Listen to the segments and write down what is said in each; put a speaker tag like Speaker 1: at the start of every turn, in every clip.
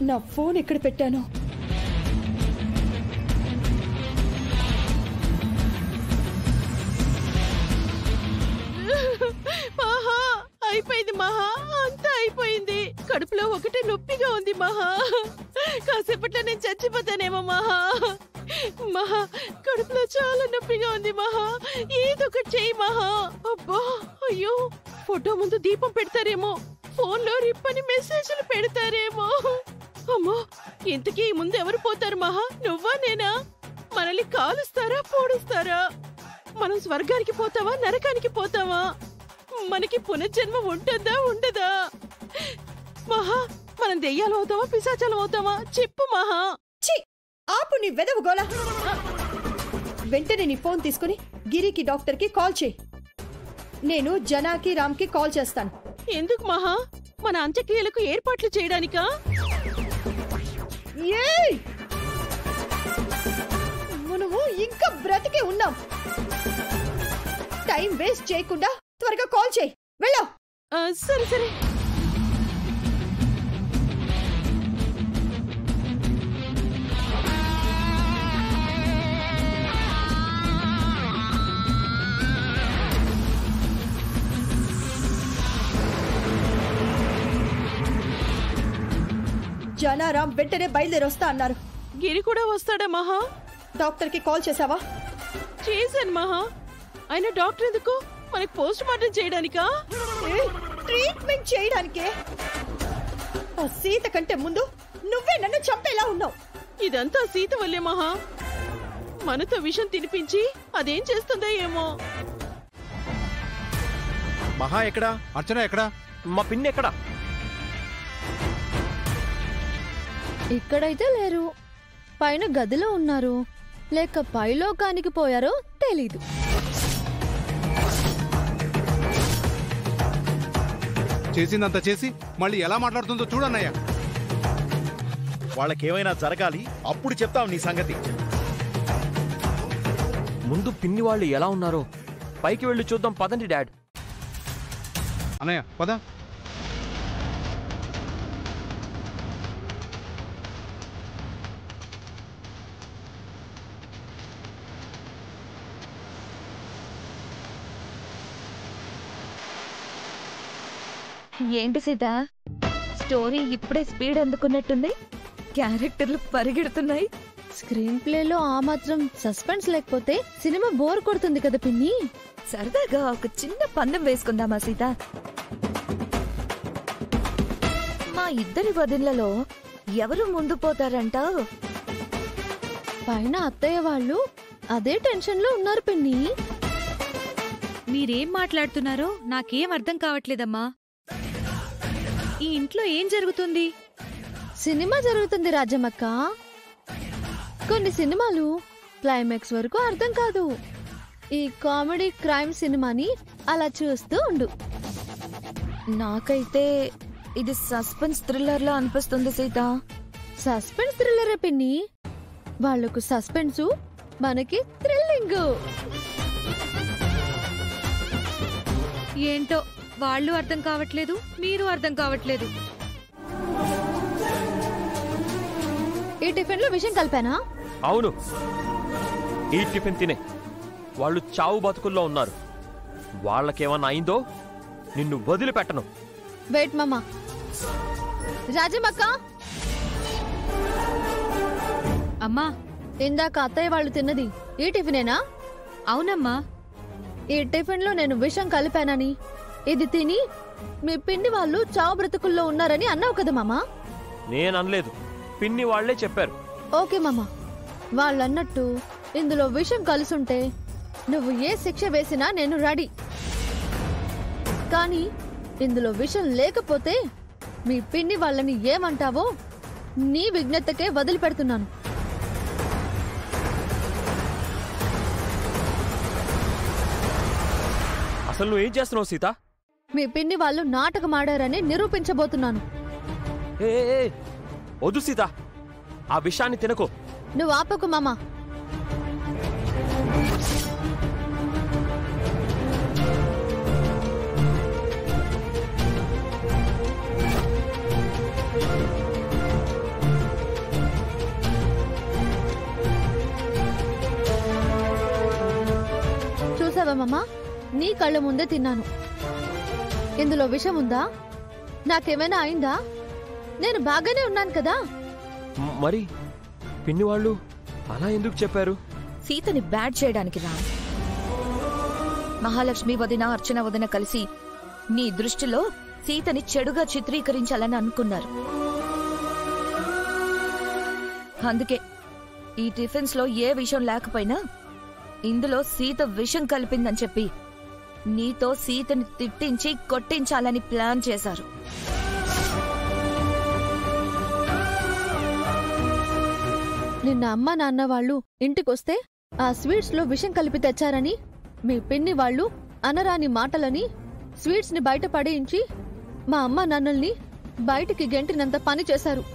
Speaker 1: నా ఫోన్ ఎక్కడ పెట్టాను?
Speaker 2: మహా అయిపోయింది మహా, అంతా అయిపోయింది. కడుపులో ఒకటే నొప్పిగా ఉంది మహా. కాసేపట్లో నేను చచ్చిపోతానేమో మహా. మహా కడుపులో చాలా నొప్పిగా ఉంది మహా. ఏదో ఒకటి చెయ్యి మహా. అబ్బా అయ్యో, ఫోటో ముందు దీపం పెడతారేమో, ఫోన్ లో రిప్పని మెసేజ్లు పెడతారేమో. అమ్మో, ఇంతకీ ముందు ఎవరు పోతారు మహా? నువ్వా నేనా? మనల్ని కాలుస్తారా పోడుస్తారా? మనం స్వర్గానికి పోతావా నరకానికి పోతావా? మనకి పునర్జన్మ ఉంటుందా ఉండదా? మహా మనం దెయ్యాలు అవుతావా పిశాచాలు అవుతావా? చెప్పు మహా.
Speaker 1: ఛీ, ఆపు నీ వెదవు గోల. వెంటనే నీ ఫోన్ తీసుకుని గిరికి డాక్టర్కి కాల్ చేయి. నేను జనాకి రామ్కి కాల్ చేస్తాను.
Speaker 2: ఎందుకు మహా? మన అంత్యక్రియలకు ఏర్పాట్లు చేయడానికా?
Speaker 1: మనము ఇంకా బ్రతికే ఉన్నాం. టైం వేస్ట్ చేయకుండా త్వరగా కాల్ చేయి. వెళ్ళా.
Speaker 2: సరే సరే.
Speaker 1: జనారాం వెంటనే బయలుదేరొస్తా అన్నారు.
Speaker 2: గిరి కూడా వస్తాడా మహా?
Speaker 1: డాక్టర్కి కాల్ చేసావా?
Speaker 2: చేశాను మహా. ఆయన డాక్టర్ ఎందుకు? మనకి పోస్ట్ మార్టం చేయడానికా?
Speaker 1: ట్రీట్మెంట్ చేయడానికే. ఆ సీత కంటే ముందు నువ్వే నన్ను చంపేలా ఉన్నావు.
Speaker 2: ఇదంతా సీత వల్లే మహా. మనతో విషం తినిపించి అదేం చేస్తుందో ఏమో.
Speaker 3: మహా ఎక్కడా? అర్చన ఎక్కడా? మా పిన్ని ఎక్కడా?
Speaker 4: ఇక్కడైతే లేరు. పైన గదిలో ఉన్నారు, లేక పైలోకానికి పోయారో తెలీదు.
Speaker 5: చేసిందంతా చేసి మళ్ళీ ఎలా మాట్లాడుతుందో చూడన్నయ్య.
Speaker 3: వాళ్ళకేమైనా జరగాలి, అప్పుడు చెప్తావు నీ సంగతి.
Speaker 6: ముందు పిన్ని వాళ్ళు ఎలా ఉన్నారో పైకి వెళ్ళి చూద్దాం పదండి డాడ్.
Speaker 5: అన్నయ్య పద.
Speaker 7: ఏంటి సీత, స్టోరీ ఇప్పుడే స్పీడ్ అందుకున్నట్టుంది. క్యారెక్టర్లు పరిగెడుతున్నాయి.
Speaker 4: స్క్రీన్ ప్లేలో ఆ మాత్రం సస్పెన్స్ లేకపోతే సినిమా బోర్ కొడుతుంది కదా పిన్ని.
Speaker 7: సరదాగా ఒక చిన్న పందెం వేసుకుందామా సీత? మా ఇద్దరి వదిన్లలో ఎవరు ముందు పోతారంటావు?
Speaker 4: పైన అత్తయ్య వాళ్ళు అదే టెన్షన్ లో ఉన్నారు పిన్ని.
Speaker 8: మీరేం మాట్లాడుతున్నారో నాకేం అర్థం కావట్లేదమ్మా. ఈ ఇంట్లో ఏం జరుగుతుంది?
Speaker 4: సినిమా జరుగుతుంది రాజమ్మక్క. కొన్ని సినిమాలు క్లైమాక్స్ వరకు అర్థం కాదు. ఈ కామెడీ క్రైమ్ సినిమాని అలా చూస్తూ ఉండు.
Speaker 7: నాకైతే ఇది సస్పెన్స్ థ్రిల్లర్ లా అనిపిస్తుంది సీత.
Speaker 4: సస్పెన్స్ థ్రిల్లరే పిన్ని. వాళ్లకు సస్పెన్సు, మనకి థ్రిల్లింగ్.
Speaker 8: ఏంటో వాళ్ళు అర్థం కావట్లేదు, మీరు అర్థం కావట్లేదు.
Speaker 4: ఈ టిఫిన్ లో విషయం కలిపానా?
Speaker 6: అవును, ఈ టిఫిన్ తినే వాళ్ళు చావు బతుకుల్లో ఉన్నారు. వాళ్ళకేమన్నా అయిందో నిన్ను వదిలిపెట్టను.
Speaker 4: వెయిట్ మామా. రాజమ్మక్క,
Speaker 8: అమ్మా,
Speaker 4: ఇందాక అత్తయ్య వాళ్ళు తిన్నది ఈ టిఫినేనా?
Speaker 8: అవునమ్మా.
Speaker 4: ఈ టిఫిన్ లో నేను విషం కలిపానని, ఇది తిని మీ పిన్ని వాళ్ళు చావు బ్రతుకుల్లో ఉన్నారని అన్నావు కదా మామా?
Speaker 6: నేననలేదు, పిన్ని వాళ్లే చెప్పారు.
Speaker 4: ఓకే మామా, వాళ్ళన్నట్టు ఇందులో విషం కలుసుంటే నువ్వు ఏ శిక్ష వేసినా నేను రెడీ. కానీ ఇందులో విషం లేకపోతే మీ పిన్ని వాళ్ళని ఏమంటావో నీ విజ్ఞతకే వదిలిపెడుతున్నాను.
Speaker 6: అసలు నువ్వేం చేస్తున్నావు సీత?
Speaker 4: మీ పిన్ని వాళ్ళు నాటకమాడారని నిరూపించబోతున్నాను.
Speaker 6: ఏ వద్దు సీత, ఆ విషయాన్ని తినకు.
Speaker 4: నువ్వు ఆపకు మామా. చూసావమ్మా, నీ కళ్ళ ముందే తిన్నాను. ఇందులో విషం ఉందా? నాకేమైనా అయిందా? నేను బాగానే ఉన్నాను కదా.
Speaker 6: మరి పిన్ని వాళ్ళు అలా ఎందుకు చెప్పారు?
Speaker 7: సీతని బ్యాడ్ చేయడానికి రా. మహాలక్ష్మి వదిన, అర్చన వదిన కలిసి నీ దృష్టిలో సీతని చెడుగా చిత్రీకరించాలని అనుకున్నారు. అందుకే ఈ టిఫిన్స్ లో ఏ విషయం లేకపోయినా ఇందులో సీత విషం కలిపిందని చెప్పి నీతో సీతని తిట్టించి కొట్టించాలని ప్లాన్ చేశారు.
Speaker 4: నిన్న అమ్మ నాన్న వాళ్ళు ఇంటికొస్తే ఆ స్వీట్స్ లో విషం కలిపి తెచ్చారని మీ పిన్ని వాళ్ళు అనరాని మాటలని స్వీట్స్ ని బయట పడేయించి మా అమ్మ నాన్నల్ని బయటికి గెంటినంత పని చేశారు.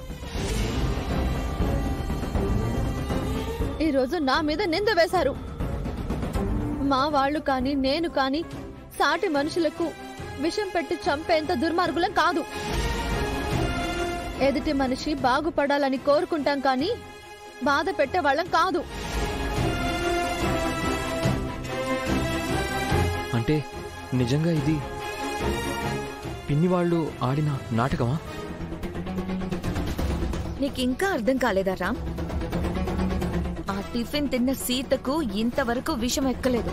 Speaker 4: ఈరోజు నా మీద నింద వేశారు. మా వాళ్ళు కాని నేను కాని సాటి మనుషులకు విషం పెట్టి చంపేంత దుర్మార్గులం కాదు. ఎదుటి మనిషి బాగుపడాలని కోరుకుంటాం కానీ బాధ పెట్టేవాళ్ళం కాదు.
Speaker 6: అంటే నిజంగా ఇది పిన్ని వాళ్ళు ఆడిన నాటకమా?
Speaker 7: నీకింకా అర్థం కాలేదా రామ్? ఆ టిఫిన్ తిన్న సీతకు ఇంతవరకు విషం ఎక్కలేదు.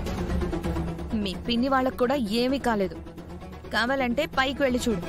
Speaker 7: మీ పిన్ని వాళ్ళకు కూడా ఏమీ కాలేదు. కావాలంటే పైకి వెళ్ళి చూడు.